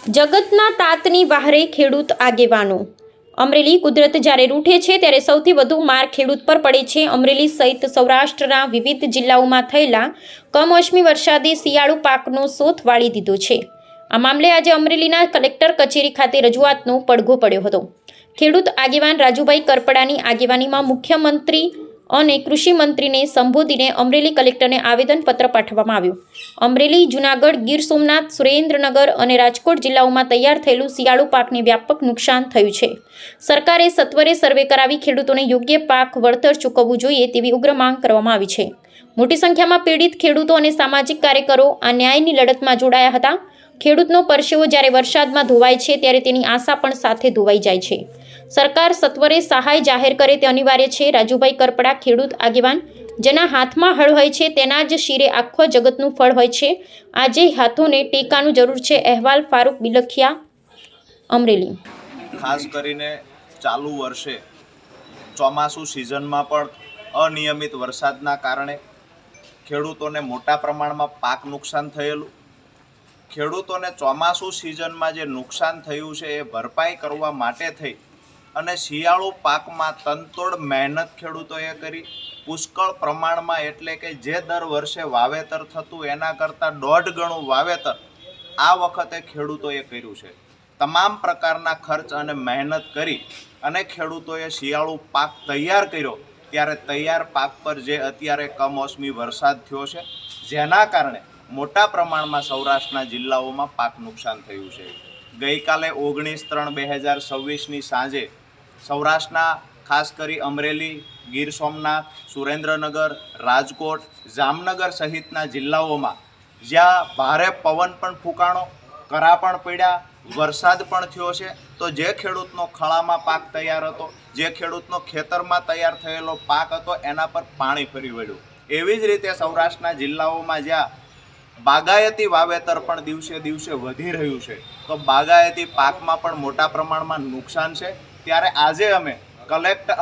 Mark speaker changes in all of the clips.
Speaker 1: જગતના તાતની વહારે ખેડૂત આગેવાનો। અમરેલી કુદરત જ્યારે રૂઠે છે ત્યારે સૌથી વધુ માર ખેડૂત પર પડે છે। અમરેલી સહિત સૌરાષ્ટ્રના વિવિધ જિલ્લાઓમાં થયેલા કમોસમી વરસાદે શિયાળુ પાકનો શોથ વાળી દીધો છે। આ મામલે આજે અમરેલીના કલેક્ટર કચેરી ખાતે રજૂઆતનો પડઘો પડ્યો હતો। ખેડૂત આગેવાન રાજુભાઈ કરપડાની આગેવાનીમાં મુખ્યમંત્રી અને કૃષિ મંત્રીને સંબોધીને અમરેલી કલેક્ટરને આવેદનપત્ર પાઠવવામાં આવ્યું। અમરેલી, જૂનાગઢ, ગીર સોમનાથ, સુરેન્દ્રનગર અને રાજકોટ જિલ્લાઓમાં તૈયાર થયેલું શિયાળુ પાકને વ્યાપક નુકસાન થયું છે। સરકારે સત્વરે સર્વે કરાવી ખેડૂતોને યોગ્ય પાક વળતર ચૂકવવું જોઈએ તેવી ઉગ્ર માંગ કરવામાં આવી છે। મોટી સંખ્યામાં પીડિત ખેડૂતો અને સામાજિક કાર્યકરો આ ન્યાયની લડતમાં જોડાયા હતા। ખેડૂતનો પરસેવો જ્યારે વરસાદમાં ધોવાય છે ત્યારે તેની આશા પણ સાથે ધોવાઈ જાય છે। સરકાર સત્વરે સહાય જાહેર કરે તે અનિવાર્ય છે। રાજુભાઈ કરપડા, ખેડૂત આગેવાન, જેના હાથમાં હળ હોય છે તેના જ શિરે આખો જગતનું ફળ હોય છે। આજે હાથોને ટેકાનું જરૂર છે। અહેવાલ ફારૂક બિલખિયા, અમરેલી।
Speaker 2: ખાસ કરીને ચાલુ વર્ષે ચોમાસું સિઝનમાં પણ અનિયમિત વરસાદના કારણે ખેડૂતોને મોટા પ્રમાણમાં પાક નુકસાન થયેલું। ખેડૂતોને ચોમાસું સિઝનમાં જે નુકસાન થયું છે એ ભરપાઈ કરવા માટે થઈ અને શિયાળુ પાકમાં તનતોડ મહેનત ખેડૂતોએ કરી। પુષ્કળ પ્રમાણમાં એટલે કે જે દર વર્ષે વાવેતર થતું એના કરતાં 1.5 ગણું વાવેતર આ વખતે ખેડૂતોએ કર્યું છે। તમામ પ્રકારના ખર્ચ અને મહેનત કરી અને ખેડૂતોએ શિયાળુ પાક તૈયાર કર્યો ત્યારે તૈયાર પાક પર જે અત્યારે કમોસમી વરસાદ થયો છે જેના કારણે મોટા પ્રમાણમાં સૌરાષ્ટ્રના જિલ્લાઓમાં પાક નુકસાન થયું છે। ગઈકાલે 19/3/2026ની સાંજે સૌરાષ્ટ્રના ખાસ કરી અમરેલી, ગીર સોમનાથ, સુરેન્દ્રનગર, રાજકોટ, જામનગર સહિતના જિલ્લાઓમાં જ્યાં ભારે પવન પણ ફૂંકાણો, કરા પણ પડ્યા, વરસાદ પણ થયો છે તો જે ખેડૂતનો ખળામાં પાક તૈયાર હતો, જે ખેડૂતનો ખેતરમાં તૈયાર થયેલો પાક હતો એના પર પાણી ફરી વળ્યું। એવી જ રીતે સૌરાષ્ટ્રના જિલ્લાઓમાં જ્યાં બાગાયતી વાવેતર પણ દિવસે દિવસે વધી રહ્યું છે તો બાગાયતી પાકમાં પણ મોટા પ્રમાણમાં નુકસાન છે। ત્યારે આજે અમે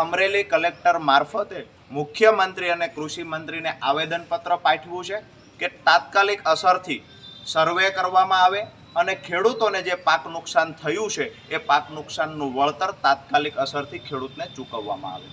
Speaker 2: અમરેલી કલેક્ટર મારફતે મુખ્યમંત્રી અને કૃષિ મંત્રીને આવેદનપત્ર પાઠવ્યું છે કે તાત્કાલિક અસરથી સર્વે કરવામાં આવે અને ખેડૂતોને જે પાક નુકસાન થયું છે એ પાક નુકસાનનું વળતર તાત્કાલિક અસરથી ખેડૂતને ચૂકવવામાં આવે।